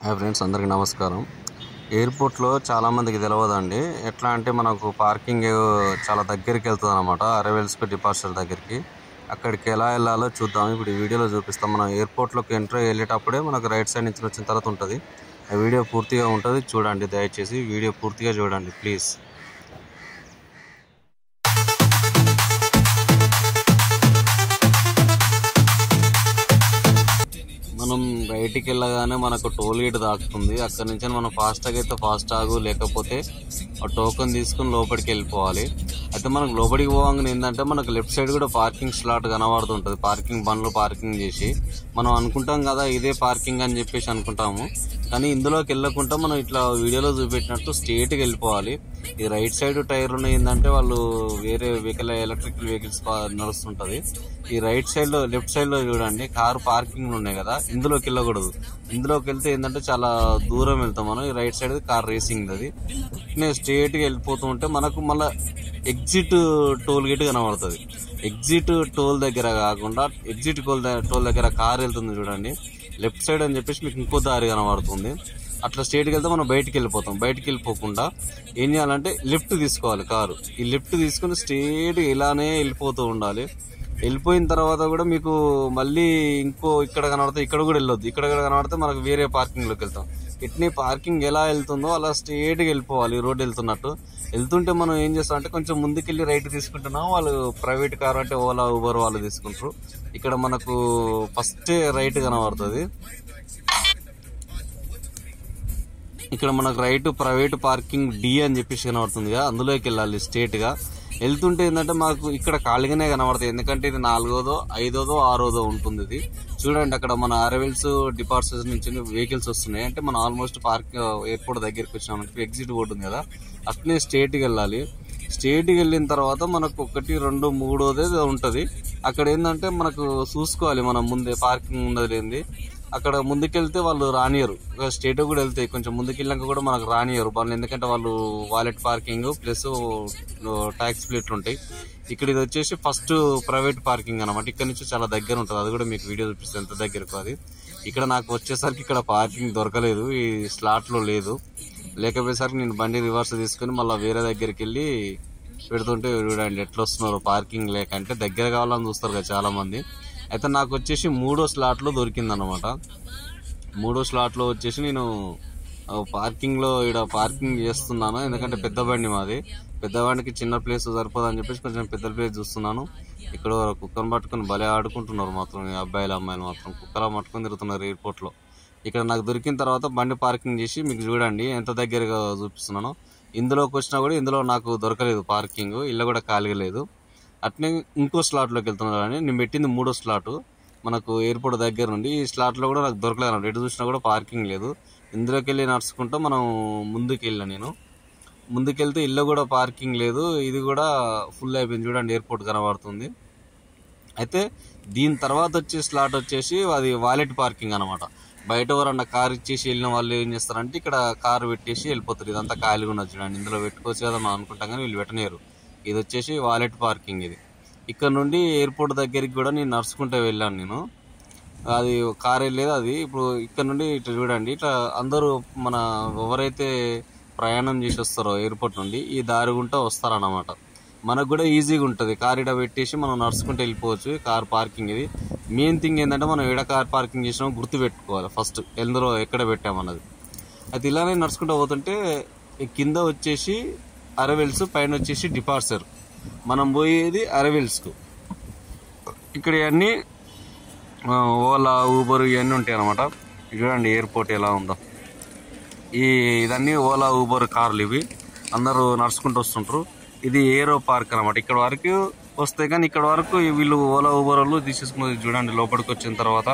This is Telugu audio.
హాయ్ ఫ్రెండ్స్, అందరికీ నమస్కారం. ఎయిర్పోర్ట్లో చాలామందికి తెలియదండి. ఎట్లా అంటే మనకు పార్కింగ్ చాలా దగ్గరికి వెళ్తుంది అనమాట. అరైవల్స్కి డిపార్చర్ దగ్గరికి. అక్కడికి ఎలా వెళ్ళాలో చూద్దాం. ఇప్పుడు ఈ వీడియోలో చూపిస్తాం. మనం ఎయిర్పోర్ట్లోకి ఎంట్రీ వెళ్ళేటప్పుడే మనకు రైట్ సైడ్ నుంచి వచ్చిన తర్వాత ఉంటుంది. ఆ వీడియో పూర్తిగా ఉంటుంది, చూడండి. దయచేసి వీడియో పూర్తిగా చూడండి ప్లీజ్. మనం రైట్కి వెళ్ళగానే మనకు టోల్ గేట్ దాకుతుంది. అక్కడి నుంచి మనం ఫాస్టాగ్ అయితే ఫాస్టాగ్, లేకపోతే టోకెన్ తీసుకుని లోపలికి వెళ్ళిపోవాలి. అయితే మనకు లోపలికి పోగానే ఏంటంటే మనకు లెఫ్ట్ సైడ్ కూడా పార్కింగ్ స్లాట్ కనబడుతుంటుంది. పార్కింగ్ బండ్లు పార్కింగ్ చేసి మనం అనుకుంటాం కదా ఇదే పార్కింగ్ అని చెప్పేసి అనుకుంటాము. కానీ ఇందులోకి వెళ్ళకుండా మనం ఇట్లా వీడియోలో చూపెట్టినట్టు స్ట్రేట్గా వెళ్ళిపోవాలి. ఈ రైట్ సైడ్ టైర్లు ఏంటంటే వాళ్ళు వేరే వెహికల్, ఎలక్ట్రికల్ వెహికల్స్ నడుస్తుంటది. ఈ రైట్ సైడ్ లో, లెఫ్ట్ సైడ్ లో చూడండి కారు పార్కింగ్ ఉన్నాయి కదా, ఇందులోకి వెళ్ళకూడదు. ఇందులోకి వెళ్తే ఏంటంటే చాలా దూరం వెళ్తాం మనం. ఈ రైట్ సైడ్ కార్ రేసింగ్ అది. నేను స్ట్రేట్ గా వెళ్ళిపోతూ ఉంటే మనకు మళ్ళీ ఎగ్జిట్ టోల్ గేట్ కనబడుతుంది. ఎగ్జిట్ టోల్ దగ్గర కాకుండా ఎగ్జిట్ టోల్ దగ్గర కార్ వెళ్తుంది చూడండి, లెఫ్ట్ సైడ్ అని చెప్పేసి మీకు ఇంకో దారి కనబడుతుంది. అట్లా స్ట్రేట్కి వెళ్తే మనం బయటికి వెళ్ళిపోతాం. బయటికి వెళ్ళిపోకుండా ఏం చేయాలంటే లెఫ్ట్ తీసుకోవాలి కారు. ఈ లెఫ్ట్ తీసుకుని స్ట్రేట్ ఇలానే వెళ్ళిపోతూ ఉండాలి. వెళ్ళిపోయిన తర్వాత కూడా మీకు మళ్ళీ ఇంకో ఇక్కడ కనబడితే ఇక్కడ కూడా వెళ్ళొద్దు. ఇక్కడ కూడా కనబడితే మనకు వేరే పార్కింగ్ లోకి వెళ్తాం. ఇట్నే పార్కింగ్ ఎలా వెళ్తుందో అలా స్ట్రేట్ గా వెళ్ళిపోవాలి. రోడ్ వెళ్తున్నట్టు వెళ్తుంటే మనం ఏం చేస్తాం అంటే కొంచెం ముందుకెళ్ళి రైట్ తీసుకుంటున్నాం. వాళ్ళు ప్రైవేట్ కార్ అంటే ఓలా, ఊబర్ వాళ్ళు తీసుకుంటారు. ఇక్కడ మనకు ఫస్ట్ రైట్ కనబడుతుంది. ఇక్కడ మనకు రైట్ ప్రైవేట్ పార్కింగ్ డి అని చెప్పేసి కనబడుతుంది కదా, అందులోకి వెళ్ళాలి స్ట్రేట్ గా. వెళ్తుంటే ఏంటంటే మాకు ఇక్కడ ఖాళీగానే కనబడతాయి. ఎందుకంటే ఇది 4వ, 5వ, 6వ ఉంటుంది. ఇది చూడండి, అక్కడ మన అరైవల్స్ డిపార్చర్స్ నుంచి వెహికల్స్ వస్తున్నాయి. అంటే మనం ఆల్మోస్ట్ ఎయిర్పోర్ట్ దగ్గరికి వచ్చినాం. ఎగ్జిట్ బోర్డు ఉంది కదా, అట్నే స్ట్రేట్కి వెళ్ళాలి. స్ట్రేట్కి వెళ్ళిన తర్వాత మనకు 1, 2, 3వదే ఉంటుంది. అక్కడ ఏంటంటే మనకు చూసుకోవాలి మనం ముందే పార్కింగ్ ఉన్నది లేనిది. అక్కడ ముందుకెళ్తే వాళ్ళు రానియరు. స్టేట్ కూడా వెళ్తాయి కొంచెం ముందుకెళ్ళాక కూడా మనకు రానియరు వాళ్ళు. ఎందుకంటే వాళ్ళు వాలెట్ పార్కింగ్ ప్లస్ ట్యాక్స్ ప్లేట్లు ఉంటాయి. ఇక్కడ ఇది వచ్చేసి ఫస్ట్ ప్రైవేట్ పార్కింగ్ అనమాట. ఇక్కడ నుంచి చాలా దగ్గర ఉంటుంది. అది కూడా మీకు వీడియో చూపిస్తే ఎంత దగ్గరకు అది. ఇక్కడ నాకు వచ్చేసరికి ఇక్కడ పార్కింగ్ దొరకలేదు, ఈ స్లాట్ లో లేదు. లేకపోయేసరికి నేను బండి రివర్స్ తీసుకుని మళ్ళీ వేరే దగ్గరికి వెళ్ళి పెడుతుంటే చూడండి ఎట్లా వస్తున్నారు పార్కింగ్ లేక. అంటే దగ్గర కావాలని చూస్తారు కదా చాలా మంది. అయితే నాకు వచ్చేసి 3వ స్లాట్ లో దొరికింది అనమాట. 3వ స్లాట్ లో వచ్చేసి నేను పార్కింగ్ లో ఇక్కడ పార్కింగ్ చేస్తున్నాను. ఎందుకంటే పెద్ద బండి మాది, పెద్ద బండికి చిన్న ప్లేస్ సరిపోదు అని చెప్పేసి కొంచెం పెద్ద ప్లేస్ చూస్తున్నాను. ఇక్కడ కుక్కను పట్టుకుని భలే ఆడుకుంటున్నారు మాత్రం, అబ్బాయిలు అమ్మాయిలు మాత్రం కుక్కలా పట్టుకుని తిరుగుతున్నారు ఎయిర్పోర్ట్ లో. ఇక్కడ నాకు దొరికిన తర్వాత బండి పార్కింగ్ చేసి మీకు చూడండి ఎంత దగ్గరగా చూపిస్తున్నాను. ఇందులోకి వచ్చినా కూడా ఇందులో నాకు దొరకలేదు పార్కింగ్, ఇల్లు కూడా ఖాళీగా లేదు. అట్నే ఇంకో స్లాట్ లోకి వెళ్తున్నారు. కానీ నేను పెట్టింది 3వ స్లాట్ మనకు ఎయిర్పోర్ట్ దగ్గర నుండి. ఈ స్లాట్ లో కూడా నాకు దొరకలేదు అన్నమాట. ఎటు చూసినా కూడా పార్కింగ్ లేదు. ఇందులోకి వెళ్ళి నడుచుకుంటూ మనం ముందుకు వెళ్ళాను. నేను ముందుకెళ్తే ఇల్లు కూడా పార్కింగ్ లేదు. ఇది కూడా ఫుల్ అయిపోయింది చూడండి, ఎయిర్పోర్ట్ కనబడుతుంది. అయితే దీని తర్వాత వచ్చే స్లాట్ వచ్చేసి అది వాలెట్ పార్కింగ్ అనమాట. బయట ఎవరన్నా కార్ ఇచ్చేసి వెళ్ళిన వాళ్ళు ఏం చేస్తారంటే ఇక్కడ కారు పెట్టేసి వెళ్ళిపోతారు. ఇదంతా ఖాళీగా ఉన్నది చూడండి, ఇందులో పెట్టుకోవచ్చు కదా మనం అనుకుంటాం కానీ వీళ్ళు పెట్టలేరు. ఇది వచ్చేసి వాలెట్ పార్కింగ్. ఇది ఇక్కడ నుండి ఎయిర్పోర్ట్ దగ్గరికి కూడా నేను నడుచుకుంటూ వెళ్ళాను. నేను అది కార్ వెళ్ళేది అది. ఇప్పుడు ఇక్కడ నుండి ఇట్లా చూడండి, ఇట్లా అందరూ మన ఎవరైతే ప్రయాణం చేసి వస్తారో ఎయిర్పోర్ట్ నుండి ఈ దారి గుంటా వస్తారన్నమాట. మనకు కూడా ఈజీగా ఉంటుంది. కార్ ఇడ పెట్టేసి మనం నడుచుకుంటూ వెళ్ళిపోవచ్చు. కార్ పార్కింగ్ ఇది. మెయిన్ థింగ్ ఏంటంటే మనం ఎక్కడ కార్ పార్కింగ్ చేసినా గుర్తు పెట్టుకోవాలి ఫస్ట్, ఎందులో ఎక్కడ పెట్టామన్నది. అది ఇలానే నడుచుకుంటూ పోతుంటే కింద వచ్చేసి అరైవల్స్, పైన వచ్చేసి డిపార్చర్. మనం పోయేది అరైవల్స్కు. ఇక్కడ ఇవన్నీ ఓలా, ఊబర్ ఇవన్నీ ఉంటాయి అనమాట. చూడండి ఎయిర్పోర్ట్ ఎలా ఉందో. ఇదన్నీ ఓలా, ఊబర్ కార్లు ఇవి. అందరూ నడుచుకుంటూ వస్తుంటారు. ఇది ఏరో పార్క్ అనమాట. ఇక్కడ వరకు వస్తాయి కానీ ఇక్కడ వరకు వీళ్ళు ఓలా, ఊబర్ వాళ్ళు తీసేసుకున్నది చూడండి లోపలికి వచ్చిన తర్వాత.